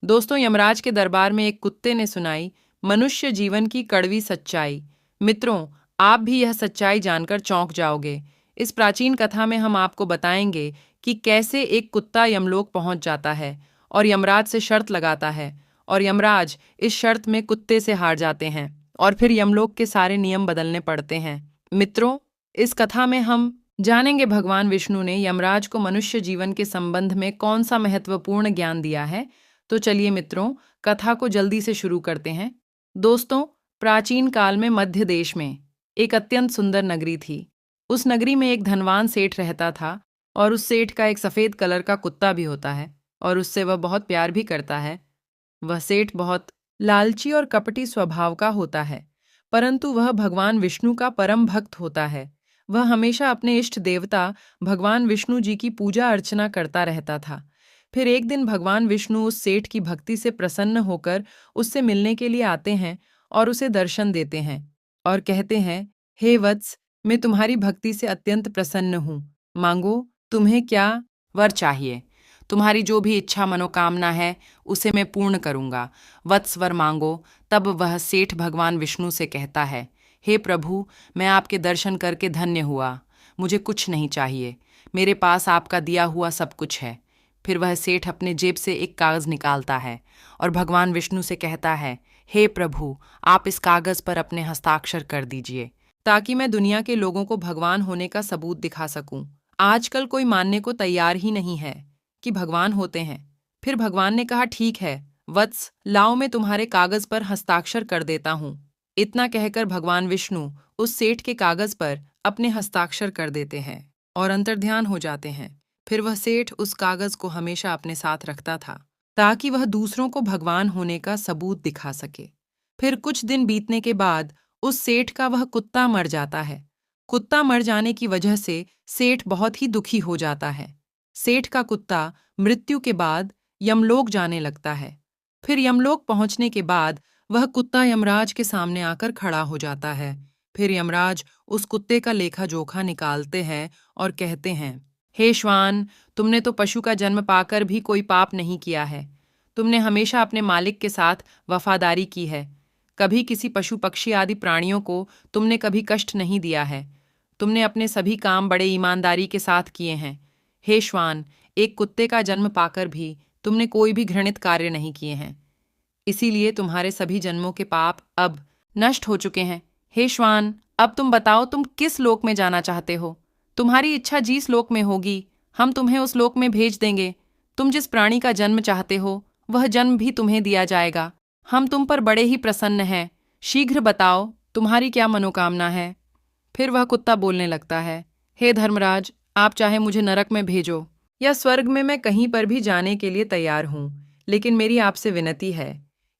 दोस्तों, यमराज के दरबार में एक कुत्ते ने सुनाई मनुष्य जीवन की कड़वी सच्चाई। मित्रों, आप भी यह सच्चाई जानकर चौंक जाओगे। इस प्राचीन कथा में हम आपको बताएंगे कि कैसे एक कुत्ता यमलोक पहुंच जाता है और यमराज से शर्त लगाता है, और यमराज इस शर्त में कुत्ते से हार जाते हैं और फिर यमलोक के सारे नियम बदलने पड़ते हैं। मित्रों, इस कथा में हम जानेंगे भगवान विष्णु ने यमराज को मनुष्य जीवन के संबंध में कौन सा महत्वपूर्ण ज्ञान दिया है। तो चलिए मित्रों, कथा को जल्दी से शुरू करते हैं। दोस्तों, प्राचीन काल में मध्य देश में एक अत्यंत सुंदर नगरी थी। उस नगरी में एक धनवान सेठ रहता था और उस सेठ का एक सफेद कलर का कुत्ता भी होता है और उससे वह बहुत प्यार भी करता है। वह सेठ बहुत लालची और कपटी स्वभाव का होता है, परंतु वह भगवान विष्णु का परम भक्त होता है। वह हमेशा अपने इष्ट देवता भगवान विष्णु जी की पूजा अर्चना करता रहता था। फिर एक दिन भगवान विष्णु उस सेठ की भक्ति से प्रसन्न होकर उससे मिलने के लिए आते हैं और उसे दर्शन देते हैं और कहते हैं, हे वत्स, मैं तुम्हारी भक्ति से अत्यंत प्रसन्न हूँ। मांगो, तुम्हें क्या वर चाहिए। तुम्हारी जो भी इच्छा मनोकामना है उसे मैं पूर्ण करूँगा। वत्स, वर मांगो। तब वह सेठ भगवान विष्णु से कहता है, हे प्रभु, मैं आपके दर्शन करके धन्य हुआ। मुझे कुछ नहीं चाहिए, मेरे पास आपका दिया हुआ सब कुछ है। फिर वह सेठ अपने जेब से एक कागज़ निकालता है और भगवान विष्णु से कहता है, हे प्रभु, आप इस कागज़ पर अपने हस्ताक्षर कर दीजिए ताकि मैं दुनिया के लोगों को भगवान होने का सबूत दिखा सकूं। आजकल कोई मानने को तैयार ही नहीं है कि भगवान होते हैं। फिर भगवान ने कहा, ठीक है वत्स, लाओ मैं तुम्हारे कागज़ पर हस्ताक्षर कर देता हूँ। इतना कहकर भगवान विष्णु उस सेठ के कागज़ पर अपने हस्ताक्षर कर देते हैं और अंतर्ध्यान हो जाते हैं। फिर वह सेठ उस कागज़ को हमेशा अपने साथ रखता था ताकि वह दूसरों को भगवान होने का सबूत दिखा सके। फिर कुछ दिन बीतने के बाद उस सेठ का वह कुत्ता मर जाता है। कुत्ता मर जाने की वजह से सेठ बहुत ही दुखी हो जाता है। सेठ का कुत्ता मृत्यु के बाद यमलोक जाने लगता है। फिर यमलोक पहुंचने के बाद वह कुत्ता यमराज के सामने आकर खड़ा हो जाता है। फिर यमराज उस कुत्ते का लेखा जोखा निकालते हैं और कहते हैं, हे श्वान, तुमने तो पशु का जन्म पाकर भी कोई पाप नहीं किया है। तुमने हमेशा अपने मालिक के साथ वफादारी की है। कभी किसी पशु पक्षी आदि प्राणियों को तुमने कभी कष्ट नहीं दिया है। तुमने अपने सभी काम बड़े ईमानदारी के साथ किए हैं। हे श्वान, एक कुत्ते का जन्म पाकर भी तुमने कोई भी घृणित कार्य नहीं किए हैं। इसीलिए तुम्हारे सभी जन्मों के पाप अब नष्ट हो चुके हैं। हे श्वान, अब तुम बताओ, तुम किस लोक में जाना चाहते हो। तुम्हारी इच्छा जिस लोक में होगी, हम तुम्हें उस लोक में भेज देंगे। तुम जिस प्राणी का जन्म चाहते हो, वह जन्म भी तुम्हें दिया जाएगा। हम तुम पर बड़े ही प्रसन्न हैं। शीघ्र बताओ, तुम्हारी क्या मनोकामना है। फिर वह कुत्ता बोलने लगता है, हे धर्मराज, आप चाहे मुझे नरक में भेजो या स्वर्ग में, मैं कहीं पर भी जाने के लिए तैयार हूँ। लेकिन मेरी आपसे विनती है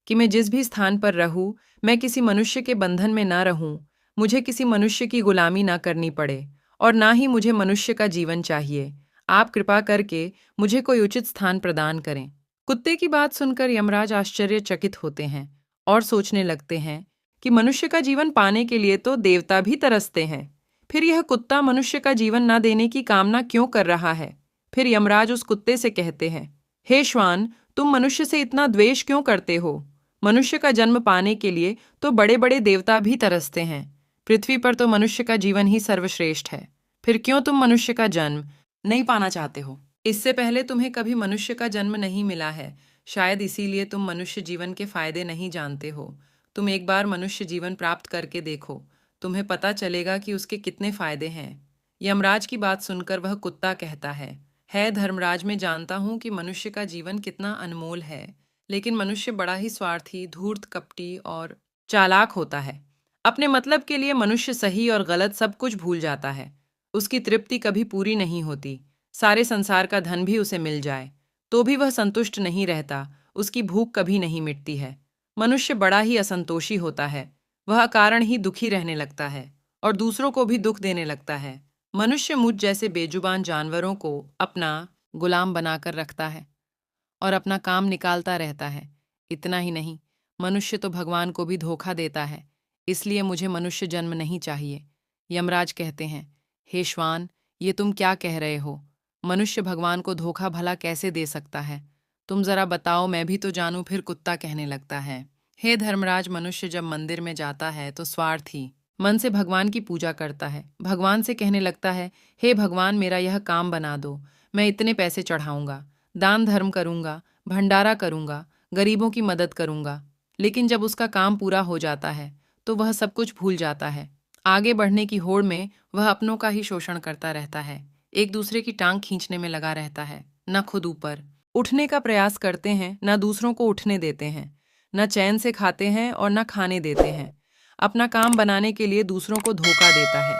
कि मैं जिस भी स्थान पर रहूँ, मैं किसी मनुष्य के बंधन में ना रहूँ। मुझे किसी मनुष्य की गुलामी ना करनी पड़े और ना ही मुझे मनुष्य का जीवन चाहिए। आप कृपा करके मुझे कोई उचित स्थान प्रदान करें। कुत्ते की बात सुनकर यमराज आश्चर्यचकित होते हैं और सोचने लगते हैं कि मनुष्य का जीवन पाने के लिए तो देवता भी तरसते हैं। फिर यह कुत्ता मनुष्य का जीवन ना देने की कामना क्यों कर रहा है। फिर यमराज उस कुत्ते से कहते हैं, हे श्वान, तुम मनुष्य से इतना द्वेष क्यों करते हो। मनुष्य का जन्म पाने के लिए तो बड़े बड़े देवता भी तरसते हैं। पृथ्वी पर तो मनुष्य का जीवन ही सर्वश्रेष्ठ है। फिर क्यों तुम मनुष्य का जन्म नहीं पाना चाहते हो। इससे पहले तुम्हें कभी मनुष्य का जन्म नहीं मिला है। शायद इसीलिए तुम मनुष्य जीवन के फायदे नहीं जानते हो। तुम एक बार मनुष्य जीवन प्राप्त करके देखो, तुम्हें पता चलेगा कि उसके कितने फायदे हैं। यमराज की बात सुनकर वह कुत्ता कहता है धर्मराज, मैं जानता हूँ कि मनुष्य का जीवन कितना अनमोल है, लेकिन मनुष्य बड़ा ही स्वार्थी, धूर्त, कपटी और चालाक होता है। अपने मतलब के लिए मनुष्य सही और गलत सब कुछ भूल जाता है। उसकी तृप्ति कभी पूरी नहीं होती। सारे संसार का धन भी उसे मिल जाए तो भी वह संतुष्ट नहीं रहता। उसकी भूख कभी नहीं मिटती है। मनुष्य बड़ा ही असंतोषी होता है। वह अकारण ही दुखी रहने लगता है और दूसरों को भी दुख देने लगता है। मनुष्य मुझ जैसे बेजुबान जानवरों को अपना गुलाम बनाकर रखता है और अपना काम निकालता रहता है। इतना ही नहीं, मनुष्य तो भगवान को भी धोखा देता है। इसलिए मुझे मनुष्य जन्म नहीं चाहिए। यमराज कहते हैं, हे श्वान, ये तुम क्या कह रहे हो। मनुष्य भगवान को धोखा भला कैसे दे सकता है। तुम जरा बताओ, मैं भी तो जानूं। फिर कुत्ता कहने लगता है, हे धर्मराज, मनुष्य जब मंदिर में जाता है तो स्वार्थी मन से भगवान की पूजा करता है। भगवान से कहने लगता है, हे भगवान, मेरा यह काम बना दो, मैं इतने पैसे चढ़ाऊंगा, दान धर्म करूंगा, भंडारा करूंगा, गरीबों की मदद करूंगा। लेकिन जब उसका काम पूरा हो जाता है तो वह सब कुछ भूल जाता है। आगे बढ़ने की होड़ में वह अपनों का ही शोषण करता रहता है, एक दूसरे की टांग खींचने में लगा रहता है, न खुद ऊपर उठने का प्रयास करते हैं, न दूसरों को उठने देते हैं, न चैन से खाते हैं और न खाने देते हैं। अपना काम बनाने के लिए दूसरों को धोखा देता है।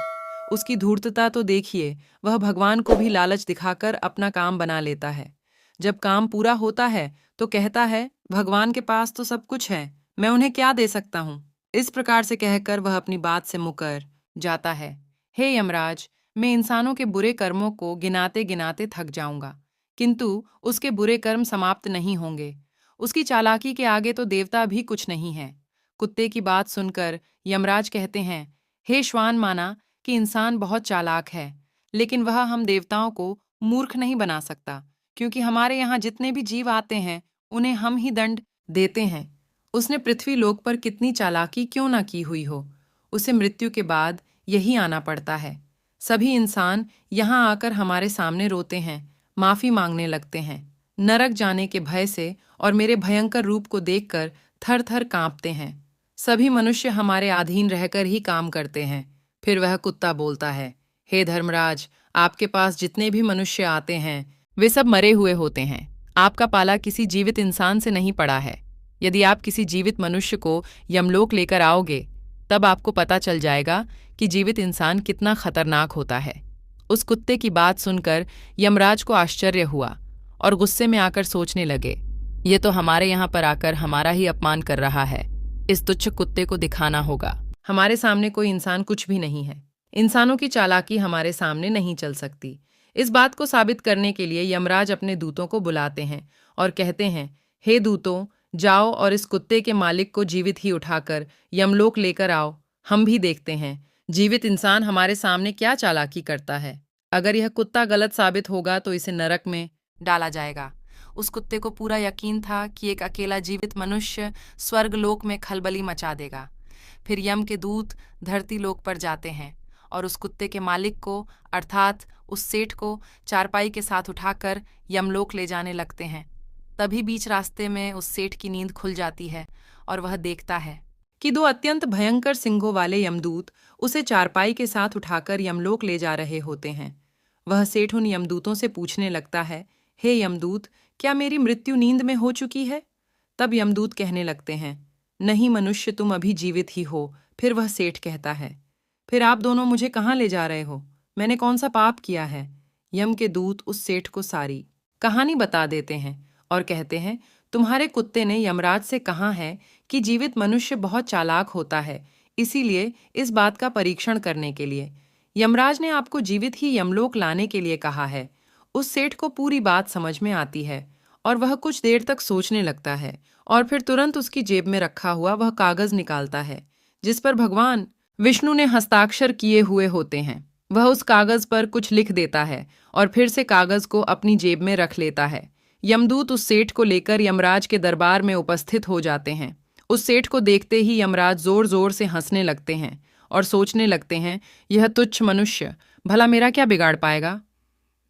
उसकी धूर्तता तो देखिए, वह भगवान को भी लालच दिखाकर अपना काम बना लेता है। जब काम पूरा होता है तो कहता है, भगवान के पास तो सब कुछ है, मैं उन्हें क्या दे सकता हूँ। इस प्रकार से कहकर वह अपनी बात से मुकर जाता है। हे यमराज, मैं इंसानों के बुरे कर्मों को गिनाते गिनाते थक जाऊंगा, किंतु उसके बुरे कर्म समाप्त नहीं होंगे। उसकी चालाकी के आगे तो देवता भी कुछ नहीं है। कुत्ते की बात सुनकर यमराज कहते हैं, हे श्वान, माना कि इंसान बहुत चालाक है, लेकिन वह हम देवताओं को मूर्ख नहीं बना सकता, क्योंकि हमारे यहाँ जितने भी जीव आते हैं उन्हें हम ही दंड देते हैं। उसने पृथ्वी लोक पर कितनी चालाकी क्यों ना की हुई हो, उसे मृत्यु के बाद यही आना पड़ता है। सभी इंसान यहाँ आकर हमारे सामने रोते हैं, माफी मांगने लगते हैं, नरक जाने के भय से और मेरे भयंकर रूप को देखकर थर थर कांपते हैं। सभी मनुष्य हमारे अधीन रहकर ही काम करते हैं। फिर वह कुत्ता बोलता है, हे धर्मराज, आपके पास जितने भी मनुष्य आते हैं वे सब मरे हुए होते हैं। आपका पाला किसी जीवित इंसान से नहीं पड़ा है। यदि आप किसी जीवित मनुष्य को यमलोक लेकर आओगे, तब आपको पता चल जाएगा कि जीवित इंसान कितना खतरनाक होता है। उस कुत्ते की बात सुनकर यमराज को आश्चर्य हुआ और गुस्से में आकर सोचने लगे, ये तो हमारे यहाँ पर आकर हमारा ही अपमान कर रहा है। इस तुच्छ कुत्ते को दिखाना होगा, हमारे सामने कोई इंसान कुछ भी नहीं है। इंसानों की चालाकी हमारे सामने नहीं चल सकती। इस बात को साबित करने के लिए यमराज अपने दूतों को बुलाते हैं और कहते हैं, हे दूतों, जाओ और इस कुत्ते के मालिक को जीवित ही उठाकर यमलोक लेकर आओ। हम भी देखते हैं जीवित इंसान हमारे सामने क्या चालाकी करता है। अगर यह कुत्ता गलत साबित होगा तो इसे नरक में डाला जाएगा। उस कुत्ते को पूरा यकीन था कि एक अकेला जीवित मनुष्य स्वर्ग लोक में खलबली मचा देगा। फिर यम के दूत धरती लोक पर जाते हैं और उस कुत्ते के मालिक को, अर्थात उस सेठ को, चारपाई के साथ उठाकर यमलोक ले जाने लगते हैं। तभी बीच रास्ते में उस सेठ की नींद खुल जाती है और वह देखता है कि दो अत्यंत भयंकर सिंगों वाले यमदूत उसे चारपाई के साथ उठाकर यमलोक ले जा रहे होते हैं। वह सेठ उन यमदूतों से पूछने लगता है, हे यमदूत, क्या मेरी मृत्यु नींद में हो चुकी है? तब यमदूत कहने लगते हैं, नहीं मनुष्य, तुम अभी जीवित ही हो। फिर वह सेठ कहता है, फिर आप दोनों मुझे कहाँ ले जा रहे हो? मैंने कौन सा पाप किया है? यम के दूत उस सेठ को सारी कहानी बता देते हैं और कहते हैं, तुम्हारे कुत्ते ने यमराज से कहा है कि जीवित मनुष्य बहुत चालाक होता है, इसीलिए इस बात का परीक्षण करने के लिए यमराज ने आपको जीवित ही यमलोक लाने के लिए कहा है। उस सेठ को पूरी बात समझ में आती है और वह कुछ देर तक सोचने लगता है और फिर तुरंत उसकी जेब में रखा हुआ वह कागज निकालता है जिस पर भगवान विष्णु ने हस्ताक्षर किए हुए होते हैं। वह उस कागज पर कुछ लिख देता है और फिर से कागज को अपनी जेब में रख लेता है। यमदूत उस सेठ को लेकर यमराज के दरबार में उपस्थित हो जाते हैं। उस सेठ को देखते ही यमराज जोर जोर से हंसने लगते हैं और सोचने लगते हैं, यह तुच्छ मनुष्य भला मेरा क्या बिगाड़ पाएगा।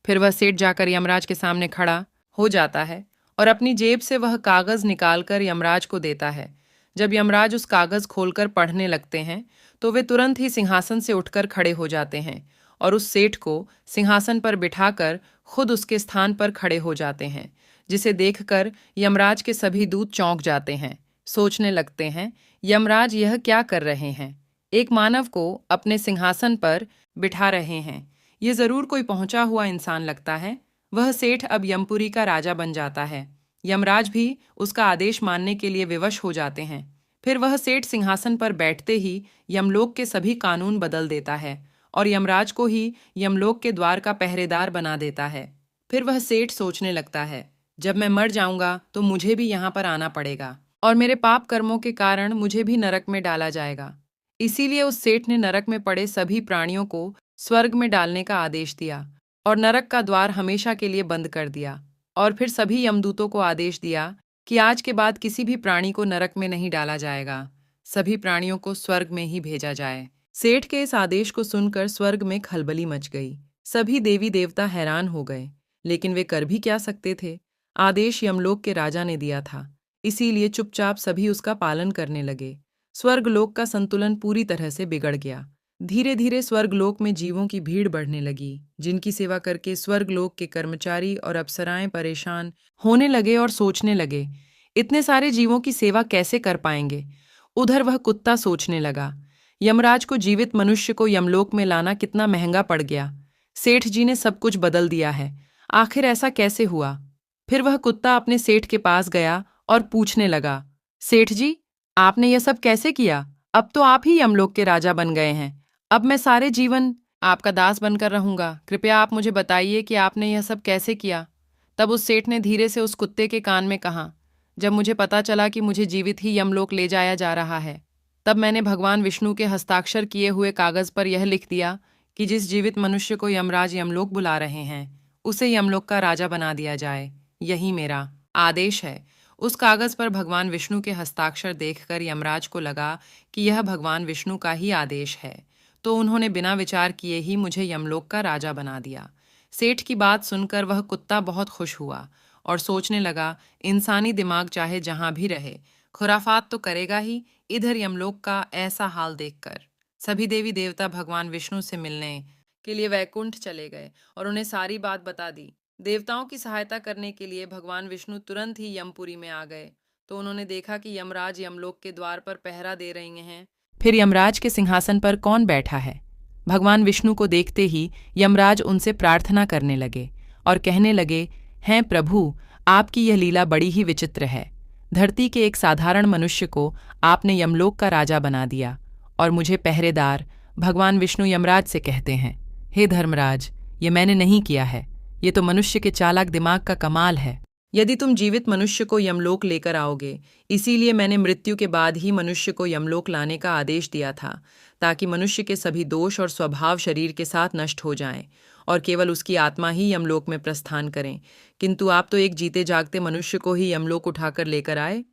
फिर वह सेठ जाकर यमराज के सामने खड़ा हो जाता है और अपनी जेब से वह कागज निकालकर यमराज को देता है। जब यमराज उस कागज खोलकर पढ़ने लगते हैं तो वे तुरंत ही सिंहासन से उठकर खड़े हो जाते हैं और उस सेठ को सिंहासन पर बिठाकर खुद उसके स्थान पर खड़े हो जाते हैं, जिसे देखकर यमराज के सभी दूत चौंक जाते हैं। सोचने लगते हैं, यमराज यह क्या कर रहे हैं? एक मानव को अपने सिंहासन पर बिठा रहे हैं। ये जरूर कोई पहुंचा हुआ इंसान लगता है। वह सेठ अब यमपुरी का राजा बन जाता है। यमराज भी उसका आदेश मानने के लिए विवश हो जाते हैं। फिर वह सेठ सिंहासन पर बैठते ही यमलोक के सभी कानून बदल देता है और यमराज को ही यमलोक के द्वार का पहरेदार बना देता है। फिर वह सेठ सोचने लगता है, जब मैं मर जाऊंगा तो मुझे भी यहाँ पर आना पड़ेगा और मेरे पाप कर्मों के कारण मुझे भी नरक में डाला जाएगा। इसीलिए उस सेठ ने नरक में पड़े सभी प्राणियों को स्वर्ग में डालने का आदेश दिया और नरक का द्वार हमेशा के लिए बंद कर दिया। और फिर सभी यमदूतों को आदेश दिया कि आज के बाद किसी भी प्राणी को नरक में नहीं डाला जाएगा, सभी प्राणियों को स्वर्ग में ही भेजा जाए। सेठ के इस आदेश को सुनकर स्वर्ग में खलबली मच गई। सभी देवी देवता हैरान हो गए, लेकिन वे कर भी क्या सकते थे। आदेश यमलोक के राजा ने दिया था, इसीलिए चुपचाप सभी उसका पालन करने लगे। स्वर्गलोक का संतुलन पूरी तरह से बिगड़ गया। धीरे धीरे स्वर्गलोक में जीवों की भीड़ बढ़ने लगी, जिनकी सेवा करके स्वर्गलोक के कर्मचारी और अप्सराएं परेशान होने लगे और सोचने लगे, इतने सारे जीवों की सेवा कैसे कर पाएंगे। उधर वह कुत्ता सोचने लगा, यमराज को जीवित मनुष्य को यमलोक में लाना कितना महंगा पड़ गया। सेठ जी ने सब कुछ बदल दिया है, आखिर ऐसा कैसे हुआ। फिर वह कुत्ता अपने सेठ के पास गया और पूछने लगा, सेठ जी, आपने यह सब कैसे किया। अब तो आप ही यमलोक के राजा बन गए हैं, अब मैं सारे जीवन आपका दास बनकर रहूंगा। कृपया आप मुझे बताइए कि आपने यह सब कैसे किया। तब उस सेठ ने धीरे से उस कुत्ते के कान में कहा, जब मुझे पता चला कि मुझे जीवित ही यमलोक ले जाया जा रहा है, तब मैंने भगवान विष्णु के हस्ताक्षर किए हुए कागज पर यह लिख दिया कि जिस जीवित मनुष्य को यमराज यमलोक बुला रहे हैं, उसे यमलोक का राजा बना दिया जाए। यही मेरा आदेश है। उस कागज पर भगवान विष्णु के हस्ताक्षर देखकर यमराज को लगा कि यह भगवान विष्णु का ही आदेश है, तो उन्होंने बिना विचार किए ही मुझे यमलोक का राजा बना दिया। सेठ की बात सुनकर वह कुत्ता बहुत खुश हुआ और सोचने लगा, इंसानी दिमाग चाहे जहां भी रहे, खुराफात तो करेगा ही। इधर यमलोक का ऐसा हाल देखकर सभी देवी देवता भगवान विष्णु से मिलने के लिए वैकुंठ चले गए और उन्हें सारी बात बता दी। देवताओं की सहायता करने के लिए भगवान विष्णु तुरंत ही यमपुरी में आ गए, तो उन्होंने देखा कि यमराज यमलोक के द्वार पर पहरा दे रहे हैं। फिर यमराज के सिंहासन पर कौन बैठा है। भगवान विष्णु को देखते ही यमराज उनसे प्रार्थना करने लगे और कहने लगे, हैं प्रभु, आपकी यह लीला बड़ी ही विचित्र है। धरती के एक साधारण मनुष्य को आपने यमलोक का राजा बना दिया और मुझे पहरेदार। भगवान विष्णु यमराज से कहते हैं, हे धर्मराज, ये मैंने नहीं किया है, ये तो मनुष्य के चालाक दिमाग का कमाल है। यदि तुम जीवित मनुष्य को यमलोक लेकर आओगे, इसीलिए मैंने मृत्यु के बाद ही मनुष्य को यमलोक लाने का आदेश दिया था, ताकि मनुष्य के सभी दोष और स्वभाव शरीर के साथ नष्ट हो जाएं और केवल उसकी आत्मा ही यमलोक में प्रस्थान करें। किंतु आप तो एक जीते जागते मनुष्य को ही यमलोक उठाकर लेकर आए।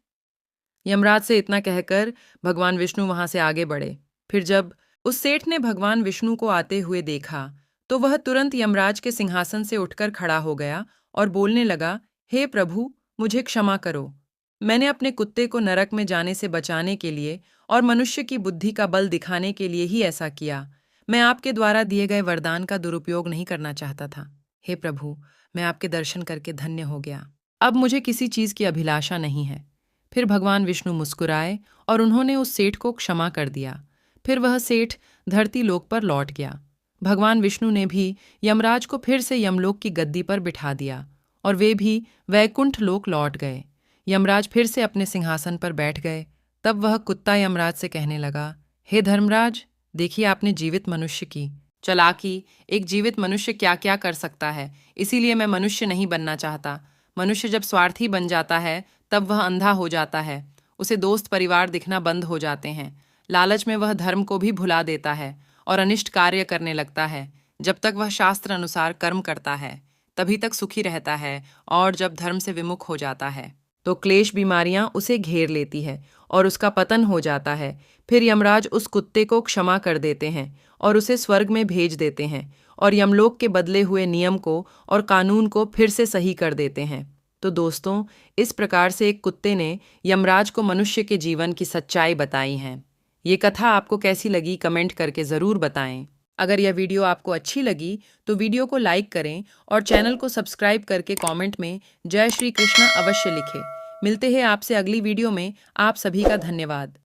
यमराज से इतना कहकर भगवान विष्णु वहां से आगे बढ़े। फिर जब उस सेठ ने भगवान विष्णु को आते हुए देखा, तो वह तुरंत यमराज के सिंहासन से उठकर खड़ा हो गया और बोलने लगा, हे प्रभु, मुझे क्षमा करो। मैंने अपने कुत्ते को नरक में जाने से बचाने के लिए और मनुष्य की बुद्धि का बल दिखाने के लिए ही ऐसा किया। मैं आपके द्वारा दिए गए वरदान का दुरुपयोग नहीं करना चाहता था। हे प्रभु, मैं आपके दर्शन करके धन्य हो गया। अब मुझे किसी चीज की अभिलाषा नहीं है। फिर भगवान विष्णु मुस्कुराए और उन्होंने उस सेठ को क्षमा कर दिया। फिर वह सेठ धरती लोक पर लौट गया। भगवान विष्णु ने भी यमराज को फिर से यमलोक की गद्दी पर बिठा दिया और वे भी वैकुंठ लोक लौट गए। यमराज फिर से अपने सिंहासन पर बैठ गए। तब वह कुत्ता यमराज से कहने लगा, हे धर्मराज, देखिए आपने जीवित मनुष्य की चालाकी। एक जीवित मनुष्य क्या क्या कर सकता है, इसीलिए मैं मनुष्य नहीं बनना चाहता। मनुष्य जब स्वार्थी बन जाता है तब वह अंधा हो जाता है, उसे दोस्त परिवार दिखना बंद हो जाते हैं। लालच में वह धर्म को भी भुला देता है और अनिष्ट कार्य करने लगता है। जब तक वह शास्त्र अनुसार कर्म करता है तभी तक सुखी रहता है, और जब धर्म से विमुख हो जाता है तो क्लेश बीमारियां उसे घेर लेती है और उसका पतन हो जाता है। फिर यमराज उस कुत्ते को क्षमा कर देते हैं और उसे स्वर्ग में भेज देते हैं और यमलोक के बदले हुए नियम को और कानून को फिर से सही कर देते हैं। तो दोस्तों, इस प्रकार से एक कुत्ते ने यमराज को मनुष्य के जीवन की सच्चाई बताई है। ये कथा आपको कैसी लगी कमेंट करके ज़रूर बताएं। अगर यह वीडियो आपको अच्छी लगी तो वीडियो को लाइक करें और चैनल को सब्सक्राइब करके कमेंट में जय श्री कृष्ण अवश्य लिखें। मिलते हैं आपसे अगली वीडियो में। आप सभी का धन्यवाद।